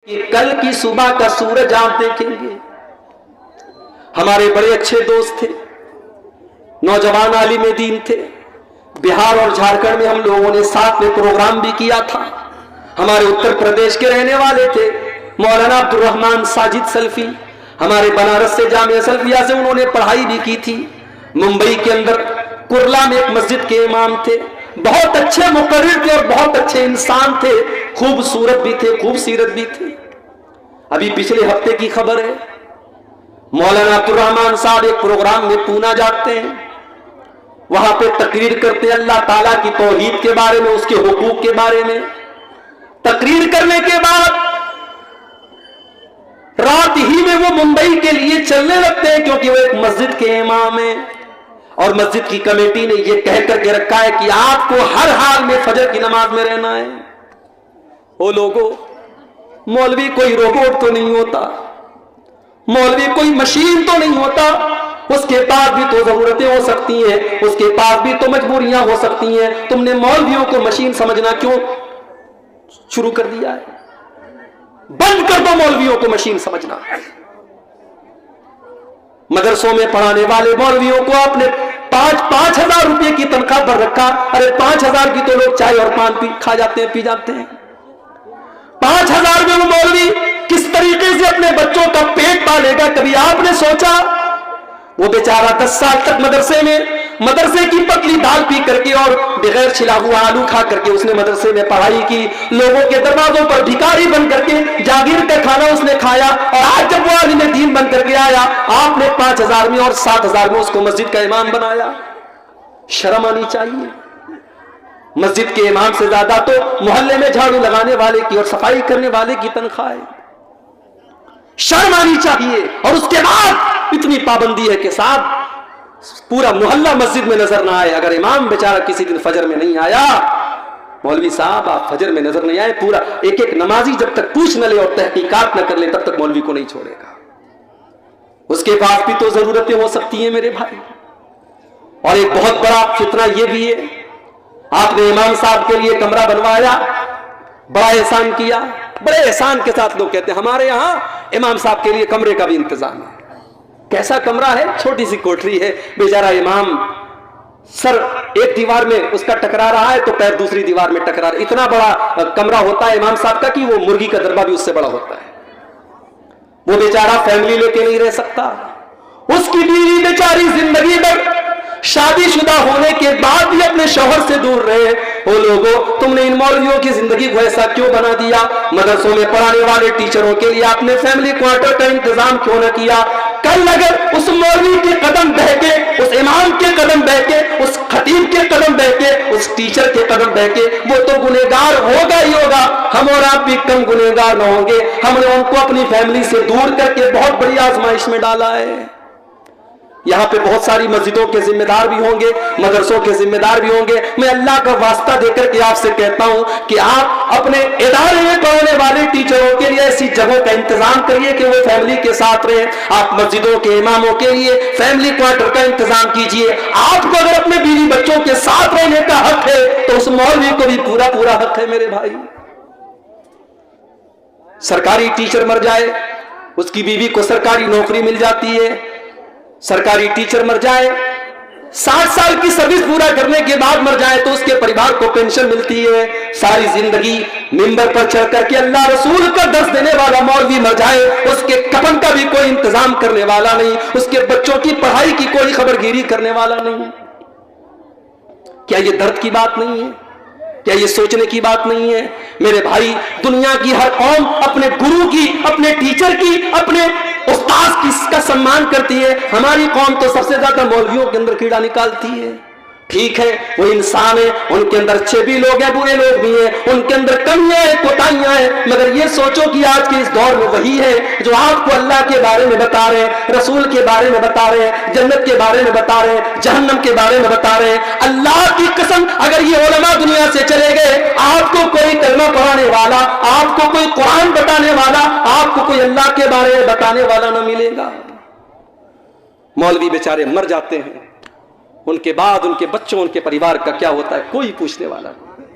کل کی صبح کا سورج آپ دیکھیں گے. ہمارے بڑے اچھے دوست تھے, نوجوان عالم دین تھے. بہار اور جھارکھنڈ میں ہم لوگوں نے ساتھ میں پروگرام بھی کیا تھا. ہمارے اتر پردیش کے رہنے والے تھے مولانا عبد الرحمان ساجد سلفی. ہمارے بنارس سے جامعہ سلفیہ سے انہوں نے پڑھائی بھی کی تھی. ممبئی کے اندر کرلا میں ایک مسجد کے امام تھے. بہت اچھے مقرر تھے اور بہت اچھے انسان تھے, خوبصورت بھی تھے, خوبصیرت بھی تھے. ابھی پچھلے ہفتے کی خبر ہے, مولانا عبد الرحمان صاحب ایک پروگرام میں پونا جاتے ہیں. وہاں پہ تقریر کرتے ہیں اللہ تعالیٰ کی توحید کے بارے میں, اس کے حقوق کے بارے میں. تقریر کرنے کے بعد رات ہی میں وہ ممبئی کے لیے چلنے لگتے ہیں, کیونکہ وہ ایک مسجد کے امام ہیں اور مسجد کی کمیٹی نے یہ کہہ کر کے رکھا ہے کہ آپ کو ہر حال میں فجر کی نماز میں رہنا ہے. وہ لوگوں, مولوی کوئی روبوٹ تو نہیں ہوتا, مولوی کوئی مشین تو نہیں ہوتا. اس کے پاس بھی تو ضرورتیں ہو سکتی ہیں, اس کے پاس بھی تو مجبوریاں ہو سکتی ہیں. تم نے مولویوں کو مشین سمجھنا کیوں شروع کر دیا ہے؟ بند کر دو مولویوں کو مشین سمجھنا. مدرسوں میں پڑھانے والے مولویوں کو آپ نے 5,000 روپے کی تنخواہ پر رکھا. ارے 5,000 کی تو لوگ چائے اور پان کھا جاتے ہیں, پی جاتے ہیں. 5,000 میں وہ مولوی کس طریقے سے اپنے بچوں کا پیٹ پالے گا؟ کبھی آپ نے سوچا؟ وہ بیچارہ 10 سال تک مدرسے کی پتلی دال پی کر کے اور بغیر چھلا ہوا آلو کھا کر کے اس نے مدرسے میں پڑھائی کی. لوگوں کے دروازوں پر بھکاری بن کر کے جاگیر کا کھانا اس نے کھایا, اور آج جب وہ عالم دین بن کر کے آیا, آپ نے 5,000 میں اور 7,000 میں اس کو مسجد کا امام بنایا. شرم آنی چاہیے. مسجد کے امام سے زیادہ تو محلے میں جھاڑو لگانے والے کی اور صفائی کرنے والے کی تنخواہ ہے. شرم آنی چاہیے. اور اس کے بعد اتنی پابندی ہے کہ صاحب پورا محلہ مسجد میں نظر نہ آئے. اگر امام بیچارہ کسی دن فجر میں نہیں آیا, مولوی صاحب آپ فجر میں نظر نہیں آئے, پورا ایک ایک نمازی جب تک پوچھ نہ لے اور تحقیقات نہ کر لے تب تک مولوی کو نہیں چھوڑے گا. اس کے پاس بھی تو ضرورتیں ہو سکتی ہیں میرے بھائی. اور ایک بہت بڑا فتنہ یہ بھی ہے, آپ نے امام صاحب کے لیے کمرہ بنوایا, بڑا احسان کیا. بڑے احسان کے ساتھ لوگ کہتے ہیں ہمارے یہاں امام صاحب کے لیے کمرے کا بھی انتظام ہے. کیسا کمرہ ہے؟ چھوٹی سی کوٹری ہے. بیچارہ امام سر ایک دیوار میں اس کا ٹکرا رہا ہے تو پیر دوسری دیوار میں ٹکرا رہا ہے. اتنا بڑا کمرہ ہوتا ہے امام صاحب کا کہ وہ مرغی کا دربہ بھی اس سے بڑا ہوتا ہے. وہ بیچارہ فیملی لے کے نہیں رہ سکتا. اس کی بیوی بیچاری زندگی بھر شادی شدہ ہونے کے بعد بھی اپنے شوہر سے دور رہے. وہ لوگوں, تم نے ان مولویوں کی زندگی کو ایسا کیوں بنا دیا؟ مدرسوں میں پڑھانے والے ٹیچروں کے لیے آپ نے فیملی کوارٹر کا انتظام کیوں نہ کیا؟ کل اگر اس مولوی کے قدم بہ کے, اس امام کے قدم بہ کے, اس خطیب کے قدم بہ کے, اس ٹیچر کے قدم بہ کے, وہ تو گنہگار ہوگا ہی ہوگا. ہم اور آپ بھی کم گنہگار نہ ہوں گے. ہم نے ان کو اپنی فیملی سے دور کر کے بہت بڑی آزمائش میں ڈالا ہے. یہاں پہ بہت ساری مسجدوں کے ذمہ دار بھی ہوں گے, مدرسوں کے ذمہ دار بھی ہوں گے. میں اللہ کا واسطہ دے کر کے آپ سے کہتا ہوں کہ آپ اپنے ادارے میں پڑھنے والے ٹیچروں کے لیے ایسی جگہوں کا انتظام کریے کہ وہ فیملی کے ساتھ رہیں. آپ مسجدوں کے اماموں کے لیے فیملی کوارٹر کا انتظام کیجئے. آپ کو اگر اپنے بیوی بچوں کے ساتھ رہنے کا حق ہے تو اس مولوی کو بھی پورا پورا حق ہے میرے بھائی. سرکاری ٹیچر مر جائے, اس کی بیوی کو سرکاری نوکری مل جاتی ہے. سرکاری ٹیچر مر جائے, 60 سال کی سروس پورا کرنے کے بعد مر جائے تو اس کے پریوار کو پینشن ملتی ہے. ساری زندگی منبر پر چڑھ کر کے اللہ رسول کا درس دینے والا مولوی مر جائے, اس کے کفن کا بھی کوئی انتظام کرنے والا نہیں, اس کے بچوں کی پڑھائی کی کوئی خبرگیری کرنے والا نہیں. کیا یہ درد کی بات نہیں ہے؟ کیا یہ سوچنے کی بات نہیں ہے؟ میرے بھائی, دنیا کی ہر قوم اپنے گرو کی, اپنے ٹیچر کی, اپنے استاذ کی کا سمان کرتی ہے. ہماری قوم تو سب سے زیادہ مولویوں کے اندر کیڑا نکالتی ہے. ٹھیک ہے, وہ انسان ہے, ان کے اندر اچھے بھی لوگ ہیں, برے لوگ بھی ہیں, ان کے اندر کمیاں ہیں, کوتاہیاں ہیں, مگر یہ سوچو کہ آج کے اس دور میں وہی ہے جو آپ کو اللہ کے بارے میں بتا رہے ہیں, رسول کے بارے میں بتا رہے ہیں, جنت کے بارے میں بتا رہے ہیں, جہنم کے بارے میں بتا رہے ہیں. اللہ کی قسم, اگر یہ علماء دنیا سے چلے گئے, آپ کو کوئی کلمہ پڑھانے والا, آپ کو کوئی قرآن بتانے والا, آپ کو کوئی اللہ کے بارے میں بتانے والا نہ ملے گا. مولوی بیچارے مر جاتے ہیں, ان کے بعد ان کے بچوں, ان کے پریوار کا کیا ہوتا ہے کوئی پوچھنے والا نہیں.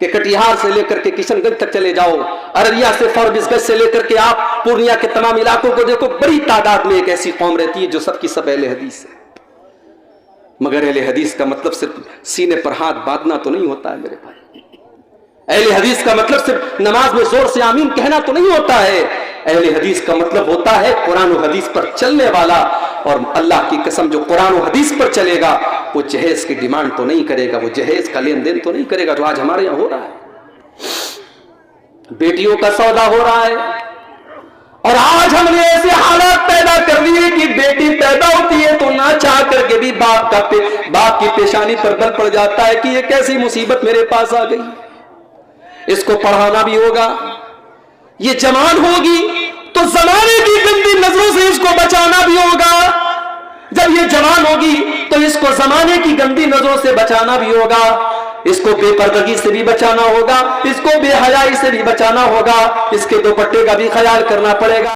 کہ کٹیہار سے لے کر کے کشن گنج تک چلے جاؤ، ارریہ سے فاربس گنج سے لے کر کے آپ پورنیہ کے تمام علاقوں کو دیکھو، بڑی تعداد میں ایک ایسی قوم رہتی ہے جو سب کی سب اہل حدیث ہے۔ مگر اہل حدیث کا مطلب صرف سینے پر ہاتھ باندھنا تو نہیں ہوتا ہے میرے بھائی، اہل حدیث کا مطلب صرف نماز میں زور سے آمین کہنا تو نہیں ہوتا ہے، اہل حدیث کا مطلب ہوتا ہے قرآن و حدیث پر چلنے والا، اور اللہ کی قسم جو قرآن و حدیث پر چلے گا وہ جہیز کی ڈیمانڈ تو نہیں کرے گا، وہ جہیز کا لین دین تو نہیں کرے گا جو آج ہمارے یہاں ہو رہا ہے۔ بیٹیوں کا سودا ہو رہا ہے، اور آج ہم نے ایسے حالات پیدا کر دیے کہ بیٹی پیدا ہوتی ہے تو نہ چاہ کر کے بھی باپ کی پیشانی پر بل پڑ جاتا ہے کہ یہ کیسی مصیبت میرے پاس آ گئی، اس کو پڑھانا بھی ہوگا، یہ جوان ہوگی تو زمانے کی گندی نظروں سے اس کو بچانا بھی ہوگا، جب یہ جوان ہوگی تو اس کو زمانے کی گندی نظروں سے بچانا بھی ہوگا، اس کو بے پردگی سے بھی بچانا ہوگا، اس کو بے حیائی سے بھی بچانا ہوگا، اس کے دوپٹے کا بھی خیال کرنا پڑے گا۔